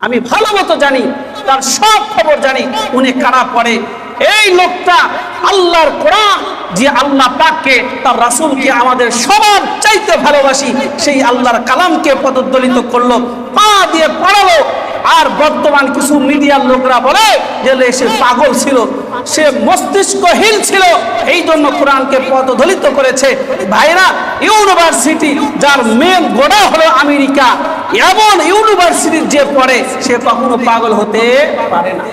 আমি ভালো মতো জানি, তার সব খবর জানি উনি কারা পড়ে। এই লোকটা আল্লাহর কোরআন, যে আল্লাহ পাককে তার রাসূলকে আমাদের সবার চাইতে ভালোবাসি, সেই আল্লাহর কালামকে পদদলিত করলো, পা দিয়ে পড়ালো। আর বর্তমান কিছু মিডিয়ার লোকরা বলে যে সে পাগল ছিল, সে মস্তিষ্কহীন ছিল, এই জন্য কোরআনকে পদদলিত করেছে। ভাইরা, ইউনিভার্সিটি যার মেন গোড়া হলো আমেরিকা, এমন ইউনিভার্সিটির যে পড়ে সে কখনো পাগল হতে পারে না।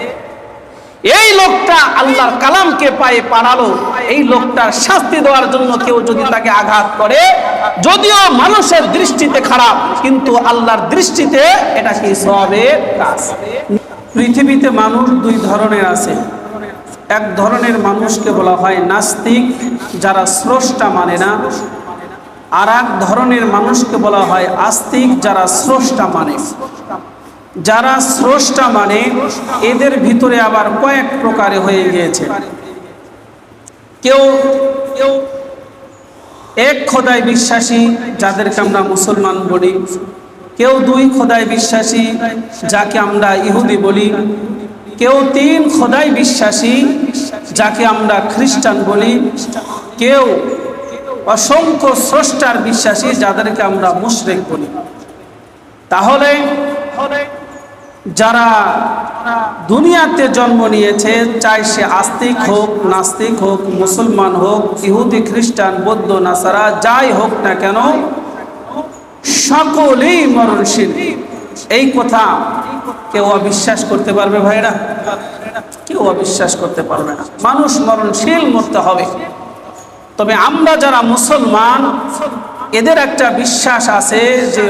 এই লোকটা আল্লাহর কালামকে পায়ে পাড়ালো। এই লোকটার শাস্তি দেওয়ার জন্য কেউ যদি তাকে আঘাত করে, যদিও মানুষের দৃষ্টিতে খারাপ, কিন্তু আল্লাহর দৃষ্টিতে এটা কি সওয়াবের কাজ। পৃথিবীতে মানুষ দুই ধরনের আছে। এক ধরনের মানুষকে বলা হয় নাস্তিক, যারা স্রষ্টা মানে না। আর এক ধরনের মানুষকে বলা হয় আস্তিক, যারা স্রষ্টা মানে। যারা স্রষ্টা মানে এদের ভিতরে আবার কয়েক প্রকারে হয়ে গিয়েছে। কেউ এক খোদায় বিশ্বাসী, যাদেরকে আমরা মুসলমান বলি। কেউ দুই খোদায় বিশ্বাসী, যাকে আমরা ইহুদি বলি। কেউ তিন খোদায় বিশ্বাসী, যাকে আমরা খ্রিস্টান বলি। কেউ অসংখ্য স্রষ্টার বিশ্বাসী, যাদেরকে আমরা মুশরিক বলি। তাহলে যারা দুনিয়াতে জন্ম নিয়েছে, চাই সে আস্তিক হোক, নাস্তিক হোক, মুসলমান হোক, ইহুদি, খ্রিস্টান, বৌদ্ধ, নাসারা, যাই হোক না কেন, সকলেই মরণশীল। এই কথা কেউ অবিশ্বাস করতে পারবে ভাইরা? কেউ অবিশ্বাস করতে পারবে না। মানুষ মরণশীল, মরতে হবে। তবে আমরা যারা মুসলমান, এদের একটা বিশ্বাস আছে যে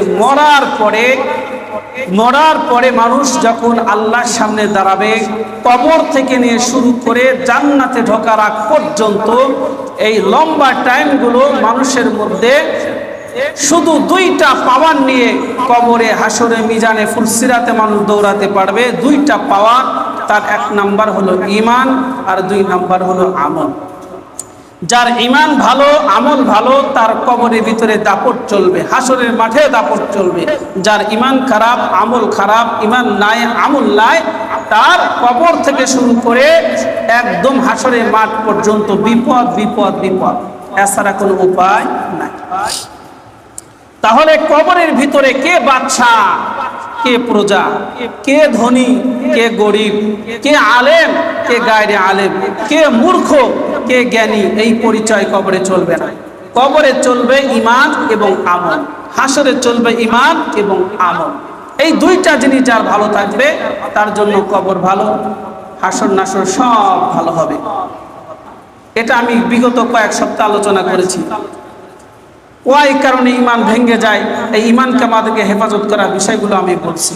মরার পরে মানুষ যখন আল্লাহর সামনে দাঁড়াবে, কবর থেকে নিয়ে শুরু করে জান্নাতে ঢোকার আগ পর্যন্ত এই লম্বা টাইমগুলো মানুষের মধ্যে শুধু দুইটা পাওয়ার নিয়ে কবরে, হাসরে, মিজানে, ফুলসিরাতে মানুষ দৌড়াতে পারবে। দুইটা পাওয়ার, তার এক নাম্বার হলো ঈমান, আর দুই নাম্বার হলো আমল। যার ঈমান ভালো, আমল ভালো, তার কবরের ভিতরে দাপট চলবে, হাসরের মাঠে দাপট চলবে। যার ঈমান খারাপ, আমল খারাপ, ঈমান নাই, আমল নাই, তার কবর থেকে শুরু করে একদম হাসরের মাঠ পর্যন্ত বিপদ বিপদ বিপদ, এছাড়া কোনো উপায় নাই। তাহলে কবরের ভিতরে কে বাদশা, কে প্রজা, কে ধনী, কে গরিব, কে আলেম, কে গায়রে আলেম, কে মূর্খ, কে জ্ঞানী, এই পরিচয় কবরে চলবে না। কবরে চলবে ঈমান এবং আমল, হাসরে চলবে ঈমান এবং আমল। এই দুইটা জিনিস যার ভালো থাকবে, তার জন্য কবর ভালো, হাসর নাসর সব ভালো হবে। এটা আমি বিগত কয়েক সপ্তাহ আলোচনা করেছি। ওই কারণে ঈমান ভেঙে যায়, এই ঈমানকে আমাদেরকে হেফাজত করার বিষয়গুলো আমি বলছি।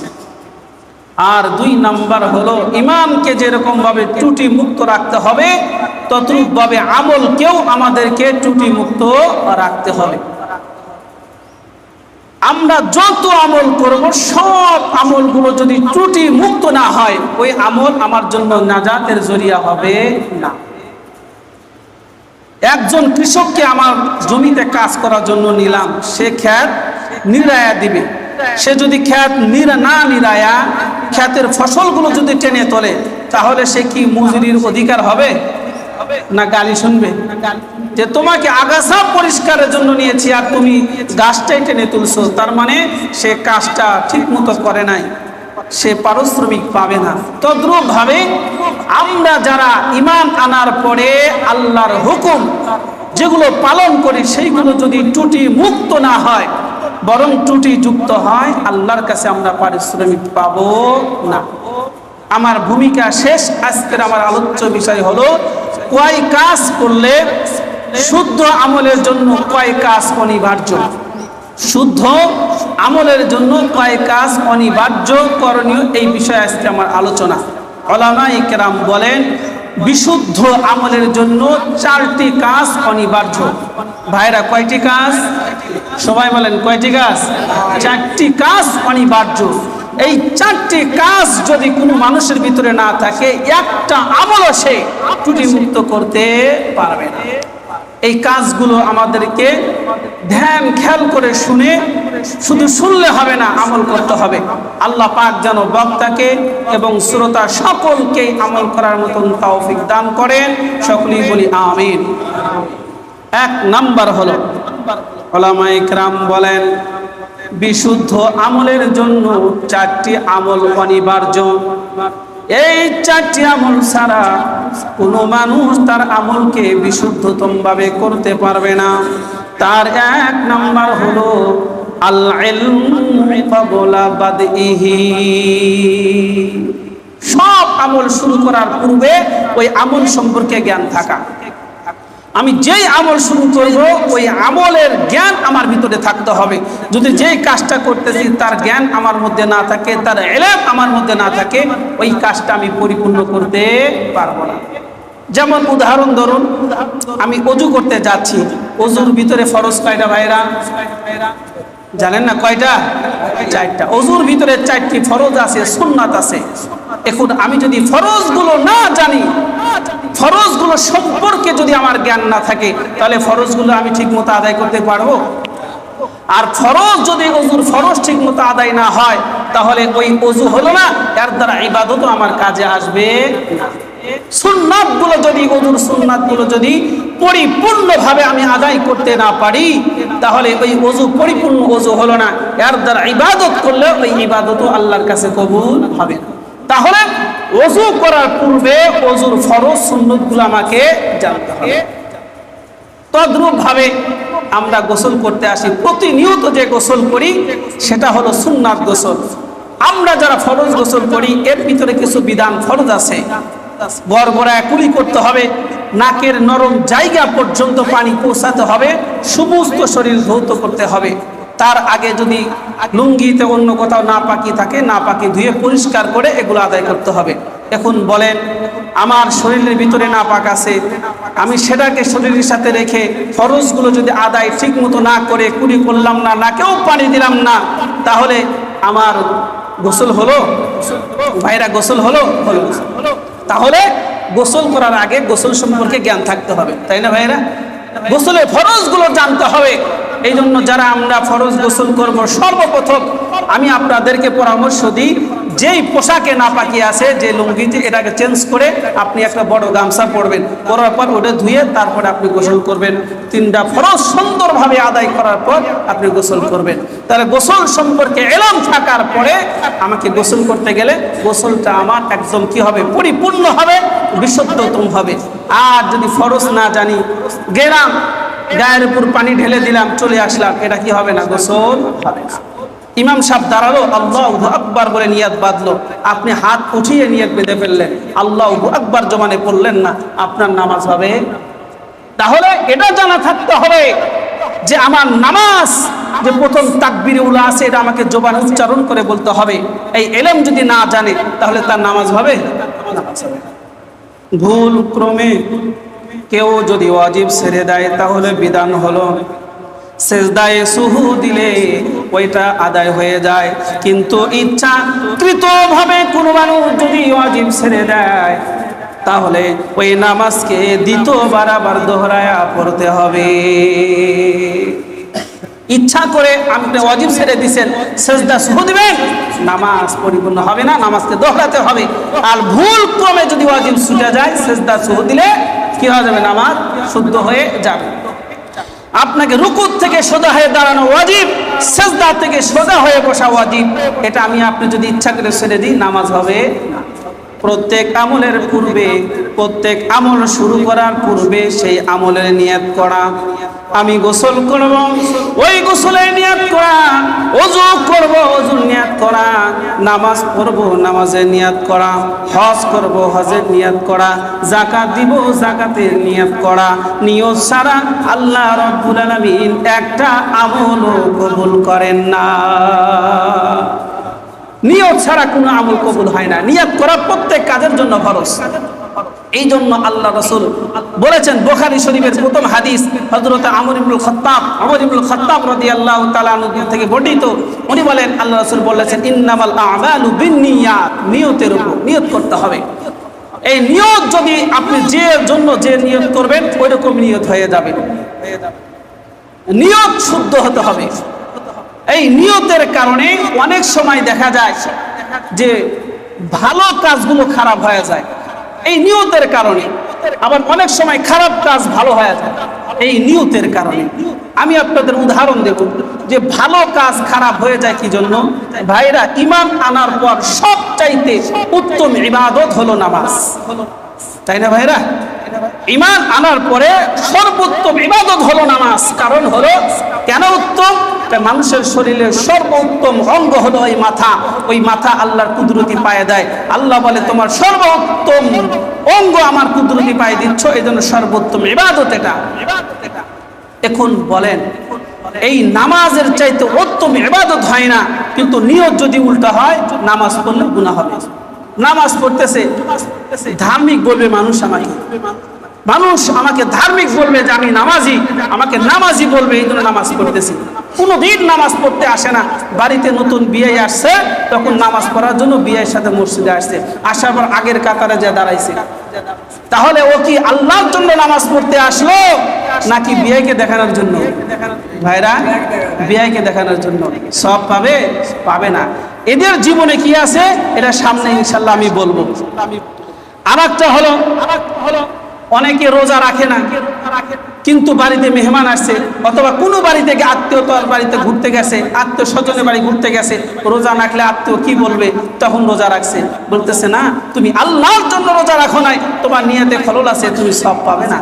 আর দুই নাম্বার হলো, ঈমানকে যেরকম ভাবে ত্রুটি মুক্ত রাখতে হবে, ততরূপ ভাবে আমলকেও আমাদেরকে ত্রুটি মুক্ত রাখতে হবে। আমরা যত আমল করব, সব আমলগুলো যদি ত্রুটি মুক্ত না হয়, ওই আমল আমার জন্য নাজাতের জরিয়া হবে না। একজন কৃষককে আমার জমিতে কাজ করার জন্য নিলাম, সে ক্ষেত নিরায়া দিবে। সে যদি ক্ষেত না নিরায়া ক্ষেতের ফসলগুলো যদি টেনে তোলে, তাহলে সে কি মজুরির অধিকার হবে না গালি শুনবে? যে তোমাকে আগাছা পরিষ্কারের জন্য নিয়েছি আর তুমি গাছটাই টেনে তুলছো, তার মানে সে কাজটা ঠিক মতো করে নাই, সে পারিশ্রমিক পাবে না। তদ্রূপ ভাবে আমরা যারা ঈমান আনার পরে আল্লাহর হুকুম যেগুলো পালন করি, সেইগুলো যদি ত্রুটি মুক্ত না হয়, বরং ত্রুটি যুক্ত হয়, আল্লাহর কাছে আমরা পারিশ্রমিক পাবো না। আমার ভূমিকা শেষ। আজকের আমার আলোচ্য বিষয় হলো, কয় কাজ করলে শুদ্ধ আমলের জন্য কয় কাজ অনিবার্য। শুদ্ধ আমলের জন্য কয় কাজ অনিবার্য, করণীয়, এই বিষয়ে আজকে আমার আলোচনা। উলামায়ে কেরাম বলেন, বিশুদ্ধ আমলের জন্য চারটি কাজ অনিবার্য। ভাইরা, কয়টি কাজ? সবাই বলেন কয়টি কাজ? চারটি কাজ অনিবার্য। এই চারটি কাজ যদি কোনো মানুষের ভিতরে না থাকে, একটা আমলও সে ত্রুটি মুক্ত করতে পারবে না। এই কাজগুলো আমাদেরকে ধ্যান খেয়াল করে শুনে, শুধু শুনলে হবে না, আমল করতে হবে। আল্লাহ পাক যেন বক্তাকে এবং শ্রোতা সকলকে আমল করার মতন তৌফিক দান করেন, সকলেই বলি আমিন। এক নাম্বার হলো, উলামায়ে কেরাম বলেন বিশুদ্ধ আমলের জন্য 4টি আমল অনিবার্য। এই 4টি আমল ছাড়া কোনো মানুষ তার আমলকে বিশুদ্ধতম ভাবে করতে পারবে না। তার এক নাম্বার হলো আল ইলমু ক্বাবলা বাদইহি। সব আমল শুরু করার পূর্বে ওই আমল সম্পর্কে জ্ঞান থাকা। আমি যেই আমল শুরু করব ওই আমলের জ্ঞান আমার ভিতরে থাকতে হবে। যদি যেই কাজটা করতেছি তার জ্ঞান আমার মধ্যে না থাকে, তার ইলম আমার মধ্যে না থাকে, ওই কাজটা আমি পরিপূর্ণ করতে পারবো না। যেমন উদাহরণ ধরুন, আমি ওযু করতে যাচ্ছি, ওযুর ভিতরে ফরজ কয়টা ভাইরা জানেন না? কয়টা? 4টা। ওযুর ভিতরে 4টি ফরজ আছে, সুন্নাত আছে। এখন আমি যদি ফরজগুলো না জানি, ফরজগুলো সম্পর্কে যদি আমার জ্ঞান না থাকে, তাহলে ফরজগুলো আমি ঠিকমতো আদায় করতে পারবো? আর ফরজ যদি ওযুর ফরজ ঠিকমতো আদায় না হয়, তাহলে ওই ওযু হলো না, এর দ্বারা ইবাদতও আমার কাজে আসবে না। সুন্নাতগুলো যদি, ওযুর সুন্নাতগুলো যদি পরিপূর্ণভাবে আমি আদায় করতে না পারি, তাহলে ওই ওযু পরিপূর্ণ ওযু হলো না, এর দ্বারা ইবাদত করলে ওই ইবাদতও আল্লাহর কাছে কবুল হবে না। তাহলে ওযু করার পূর্বে ওযুর ফরজ সুন্নাতগুলো আমাকে জানতে হবে। তদ্রূপ ভাবে আমরা গোসল করতে আসি, প্রতিনিয়ত যে গোসল করি সেটা হলো সুন্নাত গোসল। আমরা যারা ফরজ গোসল করি এর ভিতরে কিছু বিধান ফরজ আছে। গড়গড়ায় কুলি করতে হবে, নাকের নরম জায়গা পর্যন্ত পানি পৌঁছাতে হবে, সমস্ত শরীর ধৌত করতে হবে। তার আগে যদি লুঙ্গিতে অন্য কোথাও নাপাকি থাকে, নাপাকি ধুয়ে পরিষ্কার করে এগুলো আদায় করতে হবে। এখন বলেন, আমার শরীরের ভিতরে নাপাক আছে, আমি সেটাকে শরীরের সাথে রেখে ফরজগুলো যদি আদায় ঠিক মতো না করে কুলি করলাম না, নাকেও পানি দিলাম না, তাহলে আমার গোসল হলো? ভাইরা গোসল হলো? হলো। তাহলে গোসল করার আগে গোসল সম্পর্কে জ্ঞান থাকতে হবে, তাই না ভাইরা? গোসলের ফরজগুলো জানতে হবে। এই জন্য যারা আমরা ফরজ গোসল করব, সর্বপ্রথম আমি আপনাদেরকে পরামর্শ দিই, যেই পোশাকে নাপাকি আছে, যে লুঙ্গিতে, এটাকে চেঞ্জ করে আপনি একটা বড় গামছা পরবেন, পরার পর ওটা ধুয়ে তারপরে আপনি গোসল করবেন। 3টা ফরজ সুন্দরভাবে আদায় করার পর আপনি গোসল করবেন। তাহলে গোসল সম্পর্কে ইলম থাকার পরে আমাকে গোসল করতে গেলে গোসলটা আমার একদম কি হবে? পরিপূর্ণ হবে, বিশুদ্ধতম হবে। আর যদি ফরজ না জানি, গেলাম গায়ের উপর পানি ঢেলে দিলাম, চলে আসলাম, এটা কি হবে না? গোসল হবে না। ইমাম সাহেব দাঁড়ালো, আল্লাহু আকবার বলে নিয়াত বাঁধলো, আপনি হাত উঠিয়ে নিয়াত বেঁধে ফেললেন, আল্লাহু আকবার জবানে পড়লেন না, আপনার নামাজ হবে? তাহলে এটা জানা থাকতে হবে যে আমার নামাজ, যে প্রথম তাকবীরে উলা আছে, এটা আমাকে জবানে উচ্চারণ করে বলতে হবে। এই ইলম যদি না জানে, তাহলে তার নামাজ হবে? নামাজ হবে না। ভুল ক্রমে কেউ যদি ওয়াজিব ছেড়ে দেয়, তাহলে বিধান হলো সেজদায়ে সুহু দিলে ওইটা আদায় হয়ে যায়। কিন্তু ইচ্ছাকৃতভাবে কোনো মানুষ যদি ওয়াজিব ছেড়ে দেয়, তাহলে ওই নামাজকে দ্বিতীয়বার আবার দোহরায়া পড়তে হবে। ইচ্ছা করে আপনি ওয়াজিব ছেড়ে দিয়েছেন, সেজদা সুহু দিবেন, নামাজ পরিপূর্ণ হবে না, নামাজকে দোহরাতে হবে। আর ভুল ক্রমে যদি ওয়াজিব ছুটে যায়, সেজদা সুহু দিলে কি হয়ে যাবে? নামাজ শুদ্ধ হয়ে যাবে। আপনাকে রুকুত থেকে সোজা হয়ে দাঁড়ানো ওয়াজিব, সিজদা থেকে সোজা হয়ে বসা ওয়াজিব। এটা আমি আপনি যদি ইচ্ছা করে ছেড়ে দিই, নামাজ হবে না। প্রত্যেক আমলের পূর্বে, প্রত্যেক আমল শুরু করার পূর্বে সেই আমলের নিয়ত করা। আমি গোসল করব, ওই গোসলের নিয়ত করা। ওযু করব, ওযুর নিয়ত করা। নামাজ পড়ব, নামাজের নিয়ত করা। হজ করব, হজের নিয়ত করা। যাকাত দিব, যাকাতের নিয়ত করা। নিয়ত ছাড়া আল্লাহ রাব্বুল আলামিন একটা আমলও কবুল করেন না। নিয়ত ছাড়া কোনো আমল কবুল হয় না। নিয়ত করা প্রত্যেক কাজের জন্য ফরজ। এই জন্য আল্লাহ রাসূল বলেছেন, বুখারী শরীফের প্রথম হাদিস, হযরত আমর ইবনুল খাত্তাব রাদিয়াল্লাহু তাআলা আনহু থেকে বর্ণিত। উনি বলেন, আল্লাহ রাসূল বলেছেন, ইন্নামাল আ'মালু বিন্নিয়াত, নিয়তের উপর নিয়ত করতে হবে। এই নিয়ত যদি আপনি যে জন্য যে নিয়ত করবেন ওই রকম নিয়ত হয়ে যাবে। নিয়ত শুদ্ধ হতে হবে। এই নিয়তের কারণে অনেক সময় দেখা যায় যে ভালো কাজগুলো খারাপ হয়ে যায় এই নিয়তের কারণে, আবার অনেক সময় খারাপ কাজ ভালো হয়ে যায় এই নিয়তের কারণে। আমি আপনাদের উদাহরণ দেব যে ভালো কাজ খারাপ হয়ে যায় কি জন্য। ভাইরা, ঈমান আনার পর সবচাইতে উত্তম ইবাদত হলো নামাজ, তাই না ভাইরা? ঈমান আনার পরে সর্বোত্তম ইবাদত হলো নামাজ। কারণ হলো কেন উত্তম? মানুষের শরীরের সর্বোত্তম অঙ্গ হলো ওই মাথা। ওই মাথা আল্লাহর কুদরতি পায়ে দেয়। আল্লাহ বলে তোমার সর্বোত্তম অঙ্গ আমার কুদরতি পায়ে দিচ্ছ, এই জন্য সর্বোত্তম ইবাদত এটা। এখন বলেন, এই নামাজের চাইতে উত্তম ইবাদত হয় না, কিন্তু নিয়ত যদি উল্টা হয় নামাজ পড়লে গুনাহ হবে। নামাজ পড়তেছে ধার্মিক বলবে মানুষ, আমাকে ধার্মিক বলবে যে আমি নামাজি, আমাকে নামাজি বলবে, এই জন্য নামাজ পড়তেছি। কোনোদিন নামাজ পড়তে আসে না। বাড়িতে নতুন বিয়ে আসছে, তখন নামাজ পড়ার জন্য বিয়ের সাথে মসজিদে আসছে, আসার পর আগের কাতারে যে দাঁড়াইছে। তাহলে ও কি আল্লাহর জন্য নামাজ পড়তে আসলো নাকি বিয়েকে দেখানোর জন্য? ভাইরা, বিয়েকে দেখানোর জন্য। সব পাবে? পাবে না। এদের জীবনে কি আছে এটা সামনে ইনশাল্লাহ আমি বলবো। আর একটা হলো অনেকে রোজা রাখে না, কিন্তু বাড়িতে মেহমান আসছে, অথবা কোনো বাড়িতে আত্মীয়তার বাড়িতে ঘুরতে গেছে, আত্মীয় স্বজনের বাড়ি ঘুরতে গেছে, রোজা রাখলে আত্মীয় কি বলবে, তখন রোজা রাখছে। বলতেছে না, তুমি আল্লাহর জন্য রোজা রাখো নাই, তোমার নিয়তে খলল আছে, তুমি সব পাবে না।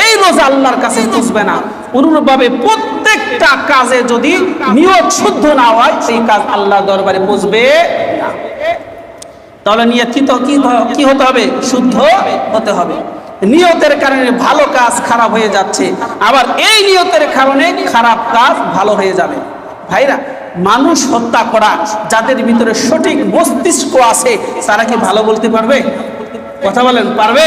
এই রোজা আল্লাহর কাছে পুষবে না। অনুরূপভাবে প্রত্যেকটা কাজে যদি নিয়ত শুদ্ধ না হয় সেই কাজ আল্লাহর দরবারে পুষবে না। তাহলে নিয়ত কি হতে হবে? শুদ্ধ হতে হবে। নিয়তের কারণে ভালো কাজ খারাপ হয়ে যাচ্ছে, আবার এই নিয়তের কারণে খারাপ কাজ ভালো হয়ে যাবে। ভাইরা, মানুষ হত্যা করা যাদের ভিতরে সঠিক মস্তিষ্ক আছে তারা কি ভালো বলতে পারবে? কথা বলেন, পারবে?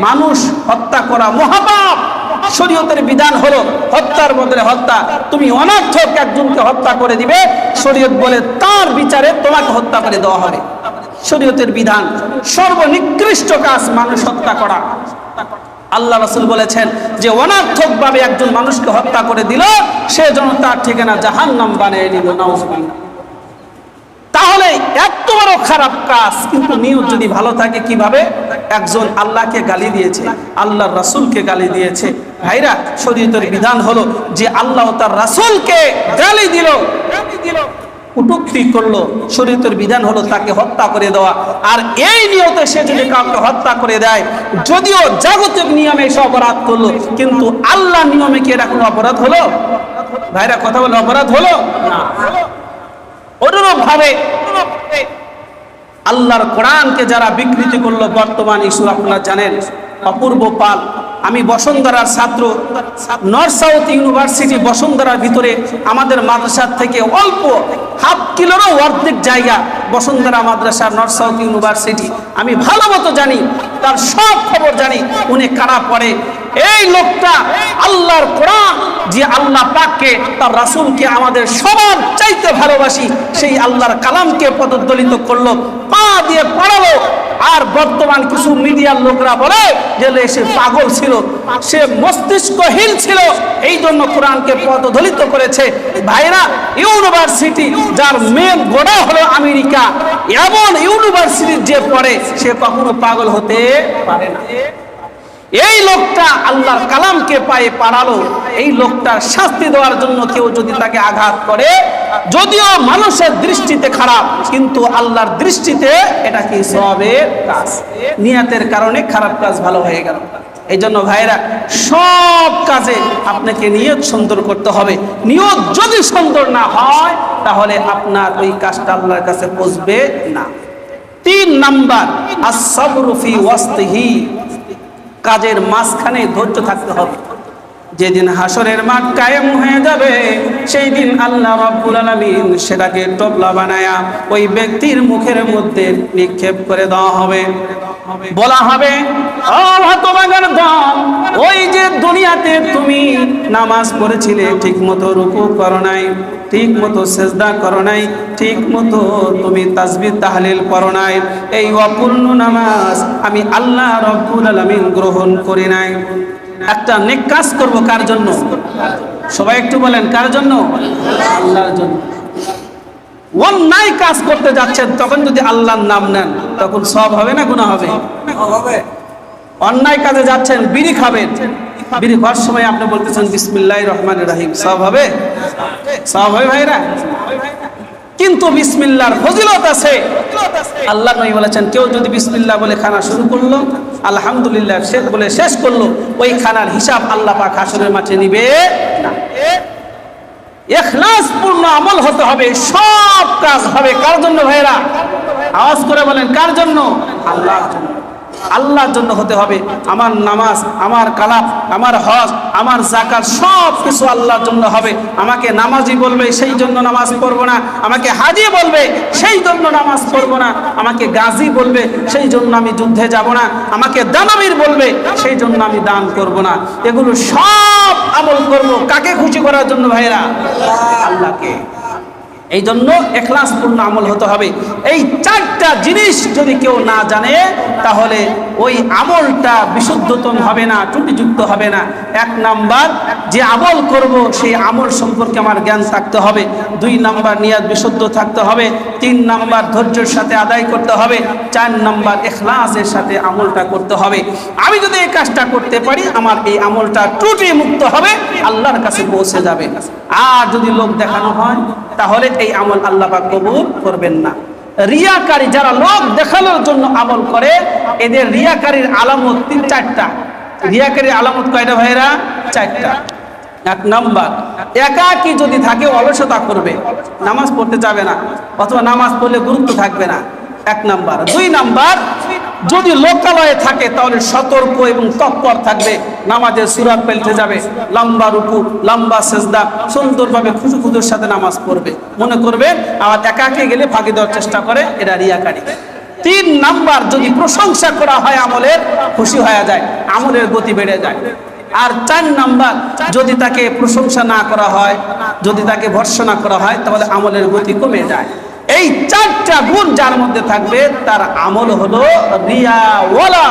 মানুষ হত্যা করা মহাপাপ। শরীয়তের বিধান হলো হত্যার বদলে হত্যা। তুমি অনর্থক একজনকে হত্যা করে দিবে, শরীয়ত বলে তার বিচারে তোমাকে হত্যা করে দেওয়া হবে। শরীয়তের বিধান সর্বনিকৃষ্ট কাজ মানুষ হত্যা করা। আল্লাহ রাসূল বলেছেন যে অনর্থক ভাবে একজন মানুষকে হত্যা করে দিল, সে যেন তার ঠিকানা জাহান্নাম বানিয়ে নিল। নাউজুবিল্লাহ। তাহলে এত বড় খারাপ কাজ, কিন্তু নিয়ত যদি ভালো থাকে কিভাবে? একজন আল্লাহকে গালি দিয়েছে, আল্লাহর রাসূলকে গালি দিয়েছে। ভাইরা, শরীয়তের বিধান হলো যে আল্লাহ তার রাসূলকে গালি দিল, কটূক্তি করলো, শরীয়তের বিধান হলো তাকে হত্যা করে দেওয়া। আর এই নিয়তে সে যদি কাউকে হত্যা করে দেয়, যদিও জাগতিক নিয়মে সে অপরাধ করলো, কিন্তু আল্লাহর নিয়মে কি এটা কোনো অপরাধ হলো? ভাইরা, কথা বলে অপরাধ হলো না। অনুরূপ ভাবে আল্লাহর কোরআনকে যারা বিকৃতি করলো, বর্তমান ইস্যু আপনারা জানেন। অপূর্ব পাল, আমি বসুন্ধরার ছাত্র, নর্থ সাউথ ইউনিভার্সিটি বসুন্ধরার ভিতরে আমাদের মাদ্রাসার থেকে অল্প হাফ কিলোরও অর্ধেক জায়গা বসুন্ধরা মাদ্রাসা, নর্থ সাউথ ইউনিভার্সিটি। আমি ভালো মতো জানি, তার সব খবর জানি, উনি কারা পড়ে। এই লোকটা আল্লাহর কোরআন, যে আল্লাহ পাককে তার রাসূলকে আমাদের সবার চাইতে ভালোবাসি, সেই আল্লাহর কালামকে পদদলিত করলো, পা দিয়ে পড়ালো। আর বর্তমান কিছু মিডিয়ার লোকরা বলে যে সে পাগল ছিল, সে মস্তিষ্কহীন ছিল, এই জন্য কোরআনকে পদদলিত করেছে। ভাইরা, ইউনিভার্সিটি যার মেন গোড়া হলো আমেরিকা, এমন ইউনিভার্সিটির যে পড়ে সে কখনো পাগল হতে পারে না। এই লোকটা আল্লাহর কালামকে পায়ে পাড়ালো। এই লোকটার শাস্তি দেওয়ার জন্য কেউ যদি তাকে আঘাত করে, যদিও মানুষের দৃষ্টিতে খারাপ, কিন্তু আল্লাহর দৃষ্টিতে এটা কি সওয়াবের কাজ। নিয়তের কারণে খারাপ কাজ ভালো হয়ে গেল। এই জন্য ভাইরা, সব কাজে আপনাকে নিয়ত সুন্দর করতে হবে। নিয়ত যদি সুন্দর না হয় তাহলে আপনার ওই কাজটা আল্লাহর কাছে পৌঁছবে না। 3 নাম্বার, আস-সাবরু ফি ওয়াসতিহি, কাজের মাঝখানে ধৈর্য থাকতে হবে। যেদিন হাসরের মাঠ কায়েম হয়ে যাবে, সেই দিন আল্লাহ রাব্বুল আলামিন সেটাকে টোপলা বানায়া ওই ব্যক্তির মুখের মধ্যে নিক্ষেপ করে দেওয়া হবে। বলা হবে, ও হতভাগার দল, ওই যে দুনিয়াতে তুমি নামাজ পড়েছিলে, ঠিক মতো রুকু করো নাই, ঠিক মতো সেজদা করো নাই, ঠিক মতো তুমি তাসবিহ তাহলিল করো নাই, এই অপূর্ণ নামাজ আমি আল্লাহ রাব্বুল আলামিন গ্রহণ করি নাই। একটা নেক কাজ করব কার জন্য? সবাই একটু বলেন, কার জন্য? আল্লাহর জন্য। অন্যায় কাজ করতে যাচ্ছেন, তখন যদি আল্লাহর নাম নেন, তখন সব হবে না গুনাহ হবে? অন্যায় কাজে যাচ্ছেন, বিড়ি খাবেন, বিড়ি খাওয়ার সময় আপনি বলতেছেন বিসমিল্লাহির রহমানির রহিম, সব হবে? সব হবে ভাইরা? কিন্তু বিসমিল্লাহর ফজিলত আছে। আল্লাহ নবী বলেছেন, কেউ যদি বিসমিল্লাহ বলে খানা শুরু করলো, আলহামদুলিল্লাহ শেষ বলে শেষ করলো, ওই খানার হিসাব আল্লাহ পাক হাসরের মাঠে নিবে না। ইখলাস পূর্ণ আমল হতে হবে, সব কাজ হবে কার জন্য ভাইরা? আওয়াজ করে বলেন, কার জন্য? আল্লাহর জন্য। আল্লাহর জন্য হতে হবে। আমার নামাজ, আমার কালাম, আমার হজ, আমার যাকাত সব কিছু আল্লাহর জন্য হবে। আমাকে নামাজি বলবে সেই জন্য নামাজ পড়বো না, আমাকে হাজি বলবে সেই জন্য নামাজ পড়বো না, আমাকে গাজী বলবে সেই জন্য আমি যুদ্ধে যাব না, আমাকে দানবীর বলবে সেই জন্য আমি দান করব না। এগুলো সব আমল করব কাকে খুশি করার জন্য ভাইরা? আল্লাহকে। এই জন্য ইখলাসপূর্ণ আমল হতে হবে। এই চারটা জিনিস যদি কেউ না জানে, তাহলে ওই আমলটা বিশুদ্ধতম হবে না, ত্রুটিযুক্ত হবে না। 1 নাম্বার, যে আমল করব সেই আমল সম্পর্কে আমার জ্ঞান থাকতে হবে। 2 নাম্বার, নিয়ত বিশুদ্ধ থাকতে হবে। 3 নাম্বার, ধৈর্যের সাথে আদায় করতে হবে। 4 নাম্বার, ইখলাসের সাথে আমলটা করতে হবে। আমি যদি এই কাজটা করতে পারি, আমার এই আমলটা ত্রুটি মুক্ত হবে, আল্লাহর কাছে পৌঁছে যাবে। আর যদি লোক দেখানো হয়, তাহলে এই আমল আল্লাহ পাক কবুল করবেন না। রিয়াকারী যারা লোক দেখানোর জন্য আমল করে, এদের রিয়াকারীর আলামত 3-4টা। রিয়াকারীর আলামত কয়টা ভাইরা? 4টা। 1 নাম্বার, একাকী যদি থাকে অলসতা করবে, নামাজ পড়তে যাবে না, অথবা নামাজ পড়লে গুরুত্ব থাকবে না, 1 নাম্বার। 2 নাম্বার, যদি লোকালয়ে থাকে তাহলে সতর্ক এবং তৎপর থাকবে, নামাজের সূরা পেলতে যাবে, লম্বা রুকু, লম্বা সেজদা, সুন্দরভাবে খুশুখুশুর সাথে নামাজ পড়বে, মনে করবে। আর একাকে গেলে ফাঁকি দেওয়ার চেষ্টা করে, এটা রিয়াকারী। 3 নাম্বার, যদি প্রশংসা করা হয় আমলের, খুশি হয়ে যায়, আমলের গতি বেড়ে যায়। আর 4 নাম্বার, যদি তাকে প্রশংসা না করা হয়, যদি তাকে ভর্ৎসনা করা হয়, তাহলে আমলের গতি কমে যায়। এই 4টা গুণ যার মধ্যে থাকবে, তার আমল হলো রিয়াওয়ালা,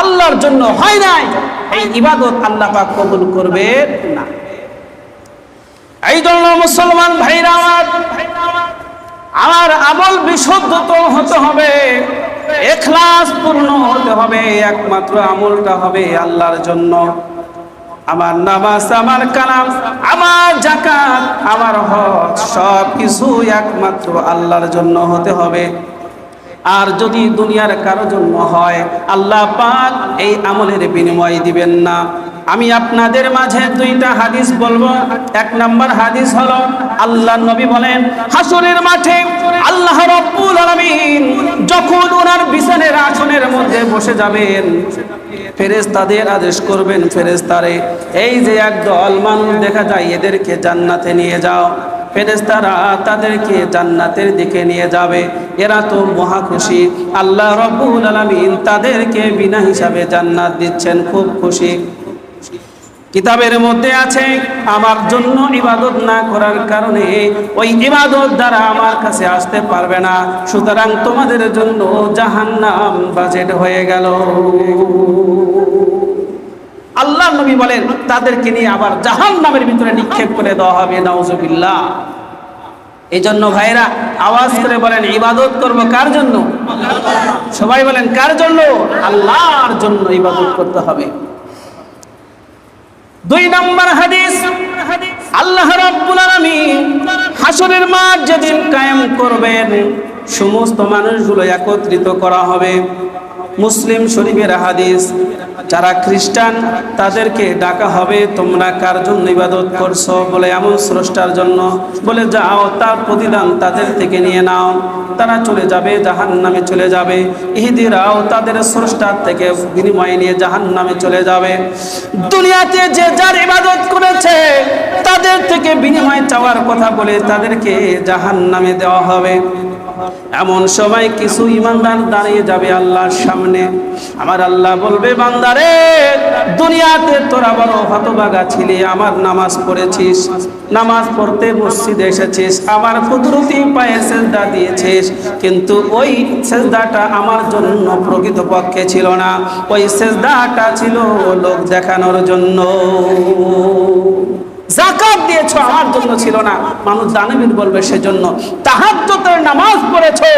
আল্লাহর জন্য হয় নাই, এই ইবাদত আল্লাহ পাক কবুল করবে না। এই জন্য মুসলমান ভাইরা আমার আমল বিশুদ্ধ হতে হবে, ইখলাস পূর্ণ হতে হবে। একমাত্র আমলটা হবে আল্লাহর জন্য। আমার নামাজ, আমার কালাম, আমার যাকাত, আমার হজ সব কিছু একমাত্র আল্লাহর জন্য হতে হবে। আর যদি দুনিয়ার কারো জন্য হয়, আল্লাহ পাক এই আমলের বিনিময় দিবেন না। আমি আপনাদের মাঝে 2টা হাদিস বলবো। 1 নাম্বার হাদিস হলো, আল্লাহর নবী বলেন, হাসরের মাঠে আল্লাহ রাব্বুল আলামিন যখন ওনার বিছানার আসনের মধ্যে বসে যাবেন, ফেরেশতাদের আদেশ করবেন, ফেরেশতারে এই যে একদল মানুষ দেখা যায়, এদেরকে জান্নাতে নিয়ে যাও। ফেরেশতারা তাদেরকে জান্নাতের দিকে নিয়ে যাবে। এরা তো মহা খুশি, আল্লাহ রাব্বুল আলামিন তাদেরকে বিনা হিসাবে জান্নাত দিচ্ছেন, খুব খুশি। কিতাবের মধ্যে আছে, আমার জন্য ইবাদত না করার কারণে ওই ইবাদত দ্বারা আমার কাছে আসতে পারবে না, সুতরাং তোমাদের জন্য জাহান্নাম বাজেট হয়ে গেল। আল্লাহ নবী বলেন, তাদেরকে নিয়ে আবার জাহান্নামের ভিতরে নিক্ষেপ করে দেওয়া হবে, নাউজুবিল্লাহ। এই জন্য ভাইরা আওয়াজ করে বলেন, ইবাদত করব কার জন্য? সবাই বলেন, কার জন্য? আল্লাহর জন্য ইবাদত করতে হবে। 2 নম্বর হাদিস, আল্লাহ রাব্বুল আলামিন হাসরের মাঠ যেদিন কায়েম করবেন, সমস্ত মানুষগুলো একত্রিত করা হবে। মুসলিম শরীফের হাদিস। যারা খ্রিস্টান তাদেরকে ডাকা হবে, তোমরা কার জন্য ইবাদত করছো? বলে এমন স্রষ্টার জন্য। বলে যাও, তার প্রতিদান তাদের থেকে নিয়ে নাও। তারা চলে যাবে, জাহান্নামে চলে যাবে। ইহুদিরাও তাদের স্রষ্টার থেকে বিনিময় নিয়ে জাহান্নামে চলে যাবে। দুনিয়াতে যে যার ইবাদত করেছে তাদের থেকে বিনিময় চাওয়ার কথা বলে তাদেরকে জাহান্নামে দেওয়া হবে। এমন সময় কিছু ঈমানদার দাঁড়িয়ে যাবে আল্লাহর সামনে। আমার আল্লাহ বলবে, বান্দারে, দুনিয়াতে তোরা বড় হতভাগা ছিলি, আমার নামাজ পড়েছিস, নামাজ পড়তে মসজিদে এসেছিস, আমার কুদরতি পায়ে সেজদা দিয়েছিস, কিন্তু ওই সেজদাটা আমার জন্য প্রকৃতপক্ষে ছিল না, ওই সেজদাটা ছিল লোক দেখানোর জন্য। যাকাত দিয়েছো, আমার জন্য ছিল না, মানুষ দানবীর বলবে সেজন্য। তাহাজ্জুদের নামাজ পড়েছো,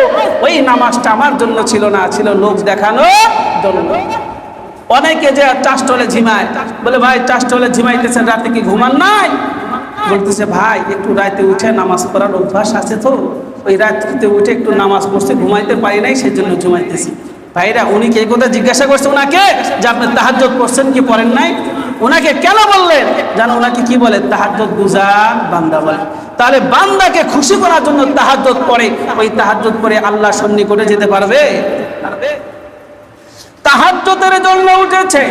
ওই নামাজটা আমার জন্য ছিল না, ছিল লোক দেখানোর জন্য। অনেকে যে চাষটলে ঝিমায়, বলে ভাই চাষটলে ঝিমাইতেছেন, রাতে কি ঘুমান নাই? বলতেছে ভাই একটু রাতে উঠে নামাজ পড়ার অভ্যাস আছে, তো ওই রাতে উঠে একটু নামাজ পড়তে ঘুমাইতে পারি নাই, সেই জন্য ঘুমাইতেছি। ভাইরা, উনি কে কথা জিজ্ঞাসা করছে ওনাকে যে আপনি তাহাজ্জুদ পড়ছেন কি পড়েন নাই? ওনাকে কেন বললেন জানো? ওনাকে কি বলে? তাহাজ্জুদ গুজার বান্দা বলে। তাহলে বান্দাকে খুশি করার জন্য তাহাজ্জুদ পড়ে, ওই তাহাজ্জুদ পড়ে আল্লাহ সন্নিকটে যেতে পারবে? তাহাজ্জুদের জন্য উঠেছে,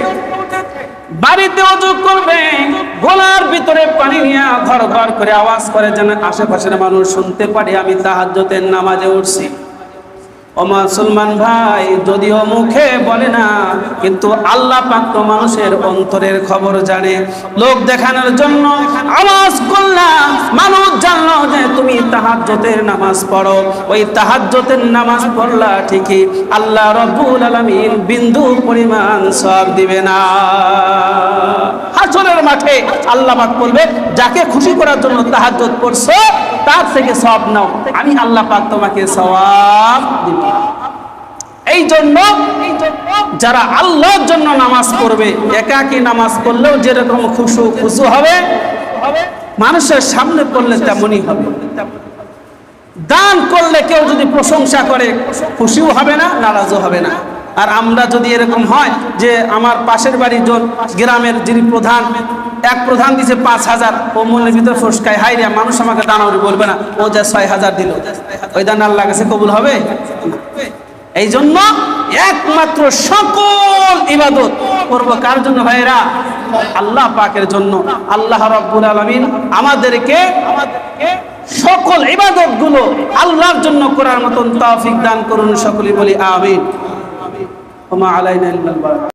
বাড়িতে ওযু করবে, গলার ভিতরে পানি নিয়ে ঘর ঘর করে আওয়াজ করে যেন আশেপাশের মানুষ শুনতে পারে আমি তাহাজ্জুদের নামাজে উঠছি। ও মুসলমান ভাই, যদিও মুখে বলে না, কিন্তু আল্লাহ পাক তো মানুষের অন্তরের খবর জানে। লোক দেখানোর জন্য আওয়াজ করলাম, মানুষ জানলো যে তুমি তাহাজ্জুদের নামাজ পড়ো, ওই তাহাজ্জুদের নামাজ পড়লা ঠিকই, আল্লাহ রাব্বুল আলামিন বিন্দু পরিমাণ সওয়াব দিবে না। হাসরের মাঠে আল্লাহ পাক বলবে, যাকে খুশি করার জন্য তাহাজ্জুদ পড়ছো তার থেকে সওয়াব নাও, আমি আল্লাহ পাক তোমাকে সওয়াব দিব। এই জন্য যারা আল্লাহর জন্য নামাজ পড়বে, একাকী নামাজ পড়লেও যেরকম খুশু হবে, মানুষের সামনে পড়লে তেমনই হবে। দান করলে কেউ যদি প্রশংসা করে, খুশিও হবে না, নারাজও হবে না। আর আমরা যদি এরকম হয় যে আমার পাশের বাড়ির গ্রামের যিনি প্রধান, এক প্রধান দিছে 5,000, ও মনের ভিতরে ফসকায়, হাই রে মানুষ আমাকে দানাউরি বলবে না, ও যা 6,000 দিল, ওই দান আল্লাহর কাছে কবুল হবে? এই জন্য একমাত্র সকল ইবাদত করব কার জন্য ভাইরা? আল্লাহ পাকের জন্য। আল্লাহ রাব্বুল আলামিন আমাদেরকে সকল ইবাদত গুলো আল্লাহর জন্য করার মতন তৌফিক দান করুন। সকলে বলি আমিন। ওয়া মা আলাইনা ইল্লাল বালাগ।